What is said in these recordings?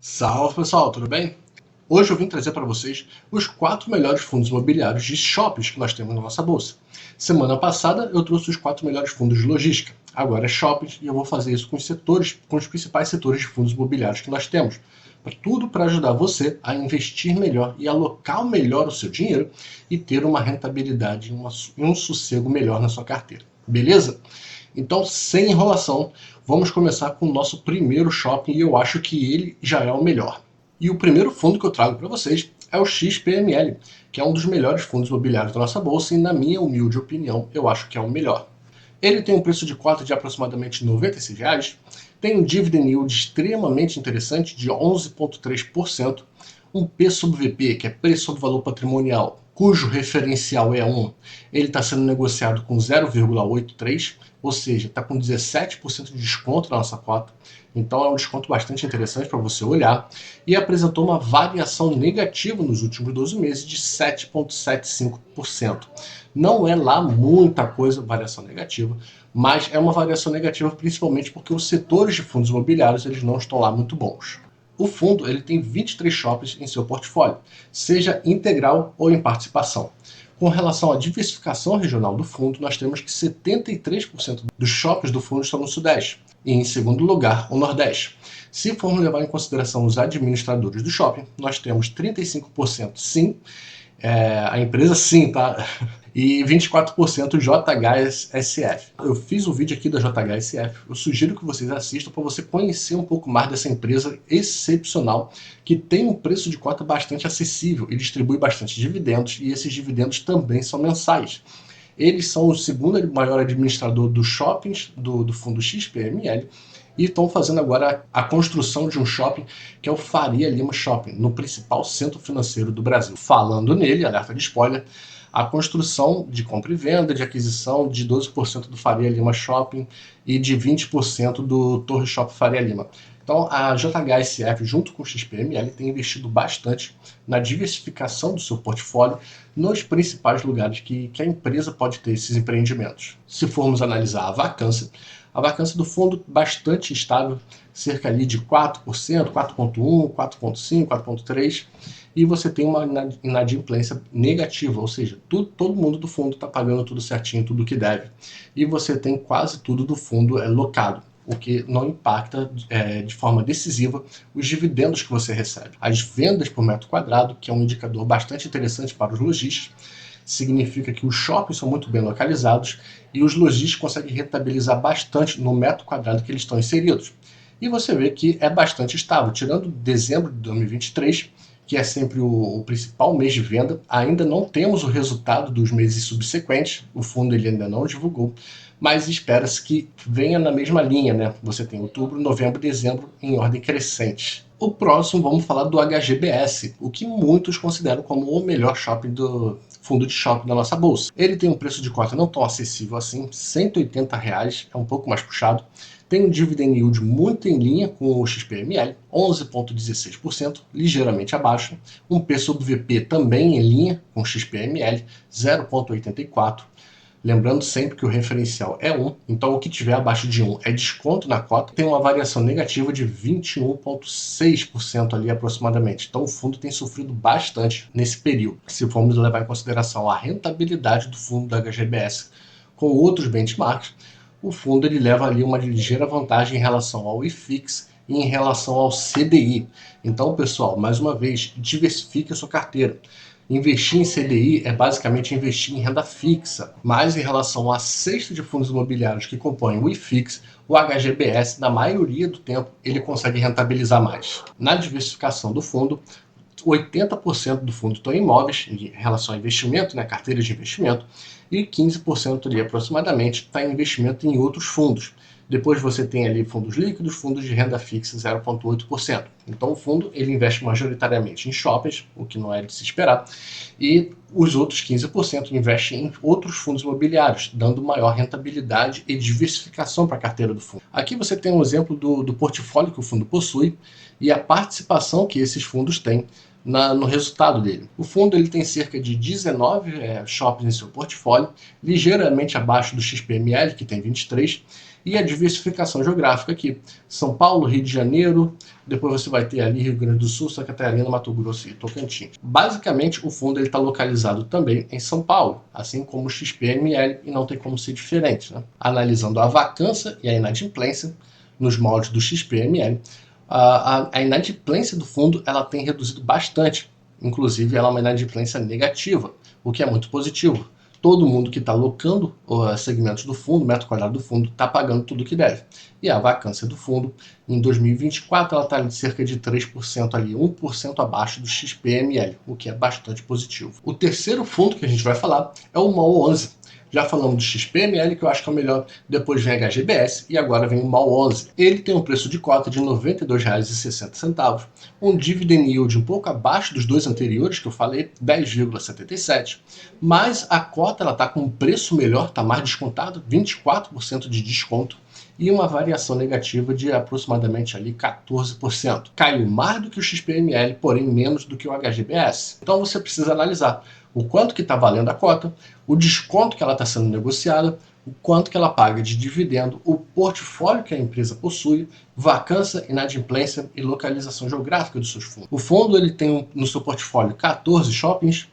Salve pessoal, tudo bem? Hoje eu vim trazer para vocês os 4 melhores fundos imobiliários de shoppings que nós temos na nossa bolsa. Semana passada eu trouxe os 4 melhores fundos de logística, agora é shoppings e eu vou fazer isso com os principais setores de fundos imobiliários que nós temos. Tudo para ajudar você a investir melhor e alocar melhor o seu dinheiro e ter uma rentabilidade e um sossego melhor na sua carteira. Beleza? Então, sem enrolação, vamos começar com o nosso primeiro shopping e eu acho que ele já é o melhor. E o primeiro fundo que eu trago para vocês é o XPML, que é um dos melhores fundos imobiliários da nossa bolsa e, na minha humilde opinião, eu acho que é o melhor. Ele tem um preço de cota de aproximadamente R$ 96, tem um dividend yield extremamente interessante de 11,3%, um P sobre VP, que é preço sobre valor patrimonial, cujo referencial é 1, ele está sendo negociado com 0,83, ou seja, está com 17% de desconto na nossa cota, então é um desconto bastante interessante para você olhar, e apresentou uma variação negativa nos últimos 12 meses de 7,75%. Não é lá muita coisa, variação negativa, mas é uma variação negativa principalmente porque os setores de fundos imobiliários eles não estão lá muito bons. O fundo ele tem 23 shoppings em seu portfólio, seja integral ou em participação. Com relação à diversificação regional do fundo, nós temos que 73% dos shoppings do fundo estão no Sudeste e, em segundo lugar, o Nordeste. Se formos levar em consideração os administradores do shopping, nós temos 35% sim, a empresa sim, tá? E 24% JHSF. Eu fiz um vídeo aqui da JHSF, eu sugiro que vocês assistam para você conhecer um pouco mais dessa empresa excepcional, que tem um preço de cota bastante acessível e distribui bastante dividendos, e esses dividendos também são mensais. Eles são o segundo maior administrador dos shoppings do fundo XPML, e estão fazendo agora a construção de um shopping que é o Faria Lima Shopping, no principal centro financeiro do Brasil. Falando nele, alerta de spoiler, a construção de compra e venda, de aquisição de 12% do Faria Lima Shopping e de 20% do Torre Shopping Faria Lima. Então a JHSF, junto com o XPML, tem investido bastante na diversificação do seu portfólio nos principais lugares que a empresa pode ter esses empreendimentos. Se formos analisar a vacância do fundo bastante estável, cerca ali de 4%, 4,1%, 4,5%, 4,3%, e você tem uma inadimplência negativa, ou seja, todo mundo do fundo está pagando tudo certinho, tudo que deve, e você tem quase tudo do fundo locado, o que não impacta de forma decisiva os dividendos que você recebe. As vendas por metro quadrado, que é um indicador bastante interessante para os lojistas, significa que os shoppings são muito bem localizados e os lojistas conseguem rentabilizar bastante no metro quadrado que eles estão inseridos. E você vê que é bastante estável, tirando dezembro de 2023, que é sempre o principal mês de venda, ainda não temos o resultado dos meses subsequentes, o fundo ele ainda não divulgou, mas espera-se que venha na mesma linha, né? Você tem outubro, novembro, dezembro em ordem crescente. O próximo, vamos falar do HGBS, o que muitos consideram como o melhor shopping do fundo de shopping da nossa bolsa. Ele tem um preço de cota não tão acessível assim, R$ 180, é um pouco mais puxado. Tem um dividend yield muito em linha com o XPML, 11,16%, ligeiramente abaixo. Um P sobre VP também em linha com o XPML, 0,84%. Lembrando sempre que o referencial é 1, então o que tiver abaixo de 1 é desconto na cota. Tem uma variação negativa de 21,6% ali aproximadamente. Então o fundo tem sofrido bastante nesse período. Se formos levar em consideração a rentabilidade do fundo da HGBS com outros benchmarks, o fundo ele leva ali uma ligeira vantagem em relação ao IFIX e em relação ao CDI. Então, pessoal, mais uma vez, diversifique a sua carteira. Investir em CDI é basicamente investir em renda fixa, mas em relação à cesta de fundos imobiliários que compõem o IFIX, o HGBS, na maioria do tempo, ele consegue rentabilizar mais. Na diversificação do fundo, 80% do fundo estão em imóveis, em relação a investimento, né, carteira de investimento, e 15% ali aproximadamente está em investimento em outros fundos. Depois você tem ali fundos líquidos, fundos de renda fixa 0,8%. Então o fundo ele investe majoritariamente em shoppings, o que não é de se esperar, e os outros 15% investem em outros fundos imobiliários, dando maior rentabilidade e diversificação para a carteira do fundo. Aqui você tem um exemplo do portfólio que o fundo possui e a participação que esses fundos têm no resultado dele. O fundo ele tem cerca de 19 shoppings em seu portfólio, ligeiramente abaixo do XPML, que tem 23, e a diversificação geográfica aqui: São Paulo, Rio de Janeiro, depois você vai ter ali Rio Grande do Sul, Santa Catarina, Mato Grosso e Tocantins. Basicamente, o fundo está localizado também em São Paulo, assim como o XPML, e não tem como ser diferente, né? Analisando a vacância e a inadimplência nos moldes do XPML, a inadimplência do fundo ela tem reduzido bastante. Inclusive, ela é uma inadimplência negativa, o que é muito positivo. Todo mundo que está alocando segmentos do fundo, metro quadrado do fundo, está pagando tudo o que deve. E a vacância do fundo, em 2024, ela está de cerca de 3% ali, 1% abaixo do XPML, o que é bastante positivo. O terceiro fundo que a gente vai falar é o MOL 11. Já falamos do XPML, que eu acho que é o melhor, depois vem a HGBS e agora vem o MOL 11. Ele tem um preço de cota de R$ 92,60, um dividend yield um pouco abaixo dos dois anteriores que eu falei, 10,77, mas a cota está com um preço melhor, está mais descontado, 24% de desconto, e uma variação negativa de aproximadamente ali 14%. Caiu mais do que o XPML, porém menos do que o HGBS. Então você precisa analisar o quanto que está valendo a cota, o desconto que ela está sendo negociada, o quanto que ela paga de dividendo, o portfólio que a empresa possui, vacância, inadimplência e localização geográfica dos seus fundos. O fundo ele tem no seu portfólio 14 shoppings,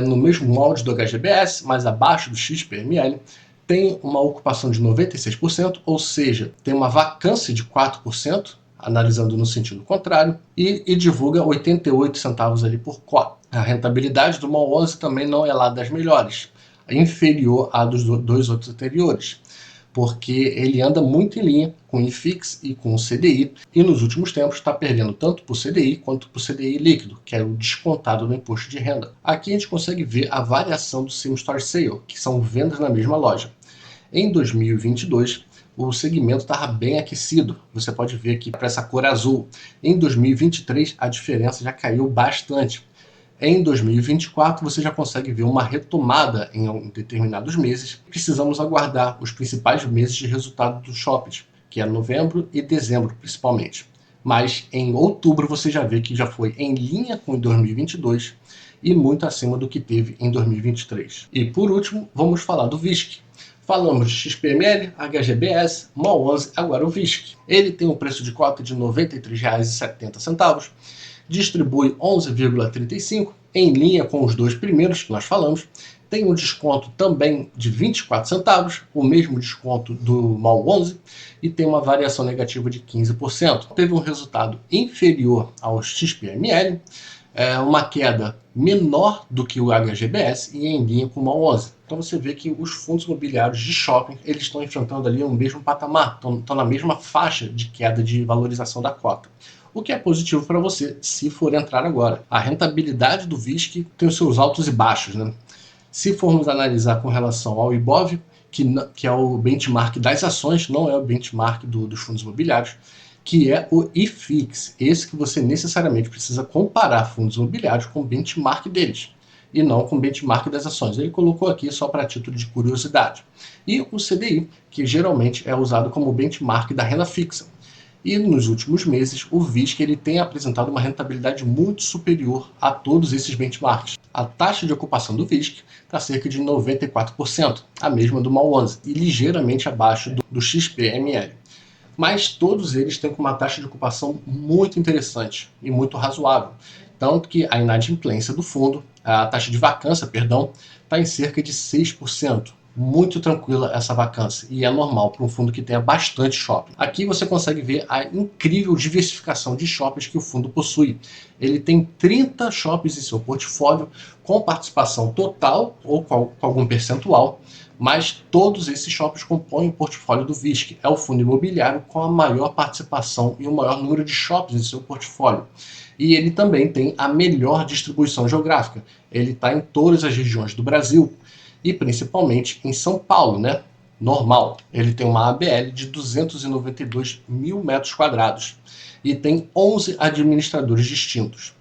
no mesmo molde do HGBS, mas abaixo do XPML, tem uma ocupação de 96%, ou seja, tem uma vacância de 4%, analisando no sentido contrário, e divulga 88 centavos ali por cota. A rentabilidade do MOL 11 também não é lá das melhores, inferior à dos dois outros anteriores, porque ele anda muito em linha com o IFIX e com o CDI, e nos últimos tempos está perdendo tanto para o CDI quanto para o CDI líquido, que é o descontado no imposto de renda. Aqui a gente consegue ver a variação do Same Store Sale, que são vendas na mesma loja. Em 2022, o segmento estava bem aquecido. Você pode ver aqui para essa cor azul. Em 2023, a diferença já caiu bastante. Em 2024, você já consegue ver uma retomada em determinados meses. Precisamos aguardar os principais meses de resultado dos shoppings, que é novembro e dezembro, principalmente. Mas em outubro você já vê que já foi em linha com 2022 e muito acima do que teve em 2023. E por último, vamos falar do VISC. Falamos de XPML, HGBS, MOL 11, agora o VISC. Ele tem um preço de cota de R$ 93,70, distribui 11,35, em linha com os dois primeiros que nós falamos, tem um desconto também de 24 centavos, o mesmo desconto do MOL 11, e tem uma variação negativa de 15%. Teve um resultado inferior ao XPML, uma queda menor do que o HGBS e em linha com o MOL 11. Então você vê que os fundos imobiliários de shopping eles estão enfrentando ali o mesmo patamar, estão na mesma faixa de queda de valorização da cota. O que é positivo para você se for entrar agora. A rentabilidade do VISC tem os seus altos e baixos, né? Se formos analisar com relação ao IBOV, que é o benchmark das ações, não é o benchmark dos fundos imobiliários, que é o IFIX, esse que você necessariamente precisa comparar fundos imobiliários com o benchmark deles, e não com o benchmark das ações. Ele colocou aqui só para título de curiosidade. E o CDI, que geralmente é usado como benchmark da renda fixa. E nos últimos meses, o VISC ele tem apresentado uma rentabilidade muito superior a todos esses benchmarks. A taxa de ocupação do VISC está cerca de 94%, a mesma do MOL 11, e ligeiramente abaixo do XPML. Mas todos eles têm uma taxa de ocupação muito interessante e muito razoável. Tanto que a inadimplência do fundo, a taxa de vacância, perdão, está em cerca de 6%. Muito tranquila essa vacância e é normal para um fundo que tenha bastante shopping. Aqui você consegue ver a incrível diversificação de shoppings que o fundo possui. Ele tem 30 shoppings em seu portfólio com participação total ou com algum percentual, mas todos esses shoppings compõem o portfólio do VISC. É o fundo imobiliário com a maior participação e o maior número de shoppings em seu portfólio. E ele também tem a melhor distribuição geográfica. Ele está em todas as regiões do Brasil e principalmente em São Paulo, né? Normal. Ele tem uma ABL de 292 mil metros quadrados e tem 11 administradores distintos.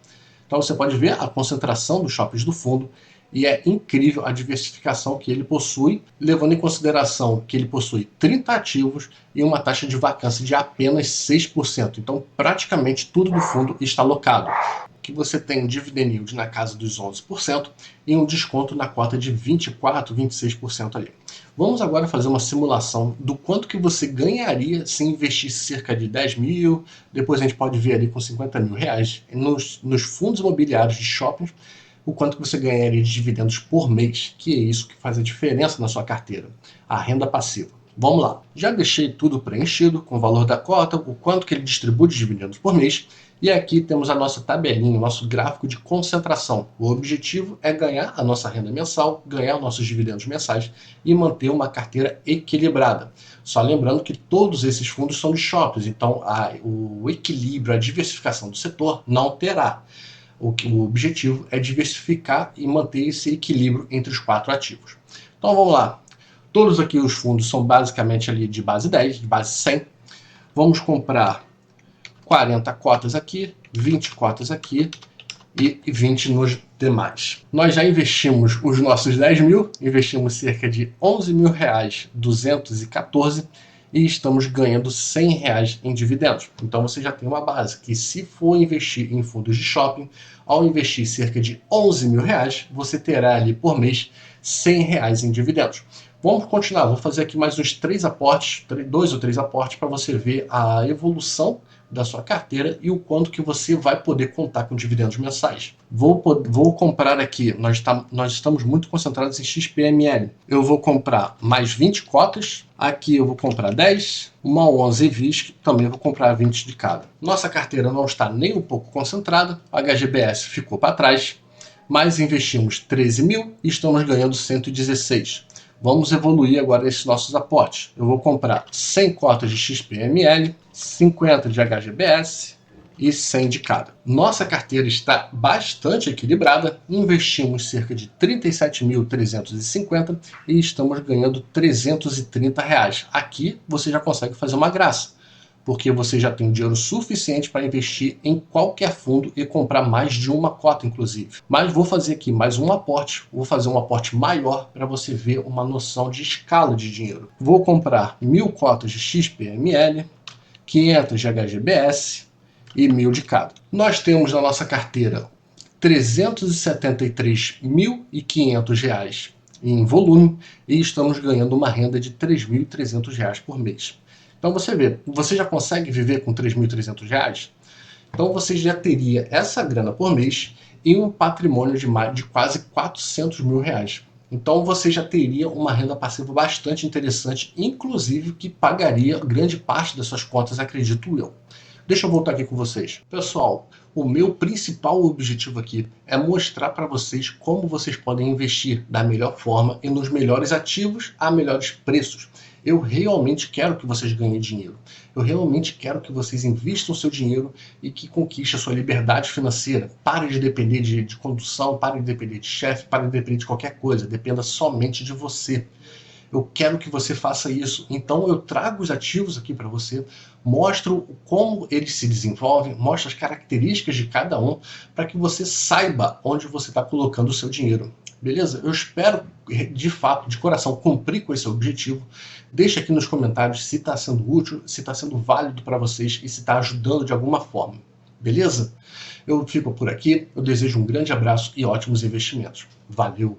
Então você pode ver a concentração dos shoppings do fundo e é incrível a diversificação que ele possui, levando em consideração que ele possui 30 ativos e uma taxa de vacância de apenas 6%. Então praticamente tudo do fundo está alocado. que você tem um dividend yield na casa dos 11% e um desconto na cota de 24%, 26% ali. Vamos agora fazer uma simulação do quanto que você ganharia se investisse cerca de 10 mil, depois a gente pode ver ali com 50 mil reais nos fundos imobiliários de shopping, o quanto que você ganharia de dividendos por mês, que é isso que faz a diferença na sua carteira, a renda passiva. Vamos lá, já deixei tudo preenchido com o valor da cota, o quanto que ele distribui de dividendos por mês, e aqui temos a nossa tabelinha, o nosso gráfico de concentração. O objetivo é ganhar a nossa renda mensal, ganhar nossos dividendos mensais e manter uma carteira equilibrada. Só lembrando que todos esses fundos são de shoppings, então o equilíbrio, a diversificação do setor não terá. O objetivo é diversificar e manter esse equilíbrio entre os 4 ativos. Então vamos lá. Todos aqui os fundos são basicamente ali de base 10, de base 100. Vamos comprar 40 cotas aqui, 20 cotas aqui e 20 nos demais. Nós já investimos os nossos 10 mil, investimos cerca de 11 mil reais, 214, e estamos ganhando 100 reais em dividendos. Então você já tem uma base que, se for investir em fundos de shopping, ao investir cerca de 11 mil reais, você terá ali por mês 100 reais em dividendos. Vamos continuar, vou fazer aqui mais uns 2 ou 3 aportes para você ver a evolução da sua carteira e o quanto que você vai poder contar com dividendos mensais. Vou comprar aqui, nós estamos muito concentrados em XPML. Eu vou comprar mais 20 cotas, aqui eu vou comprar 10, uma 11 VISC, também vou comprar 20 de cada. Nossa carteira não está nem um pouco concentrada, a HGBS ficou para trás, mas investimos 13 mil e estamos ganhando 116. Vamos evoluir agora esses nossos aportes. Eu vou comprar 100 cotas de XPML, 50 de HGBS e 100 de cada. Nossa carteira está bastante equilibrada, investimos cerca de 37.350 e estamos ganhando 330 reais. Aqui você já consegue fazer uma graça, porque você já tem dinheiro suficiente para investir em qualquer fundo e comprar mais de uma cota, inclusive. Mas vou fazer aqui mais um aporte, vou fazer um aporte maior para você ver uma noção de escala de dinheiro. Vou comprar 1.000 cotas de XPML, 500 de HGBS e 1.000 de cada. Nós temos na nossa carteira R$ 373.500 reais em volume e estamos ganhando uma renda de R$ 3.300 reais por mês. Então você vê, você já consegue viver com R$ 3.300 reais? Então você já teria essa grana por mês e um patrimônio de quase 400 mil reais. Então você já teria uma renda passiva bastante interessante, inclusive que pagaria grande parte das suas contas, acredito eu. Deixa eu voltar aqui com vocês. Pessoal, o meu principal objetivo aqui é mostrar para vocês como vocês podem investir da melhor forma e nos melhores ativos a melhores preços. Eu realmente quero que vocês ganhem dinheiro. Eu realmente quero que vocês investam o seu dinheiro e que conquistem a sua liberdade financeira. Pare de depender de condução, pare de depender de chefe, pare de depender de qualquer coisa. Dependa somente de você. Eu quero que você faça isso. Então eu trago os ativos aqui para você, mostro como eles se desenvolvem, mostro as características de cada um, para que você saiba onde você está colocando o seu dinheiro. Beleza? Eu espero, de fato, de coração, cumprir com esse objetivo. Deixa aqui nos comentários se está sendo útil, se está sendo válido para vocês e se está ajudando de alguma forma. Beleza? Eu fico por aqui, eu desejo um grande abraço e ótimos investimentos. Valeu!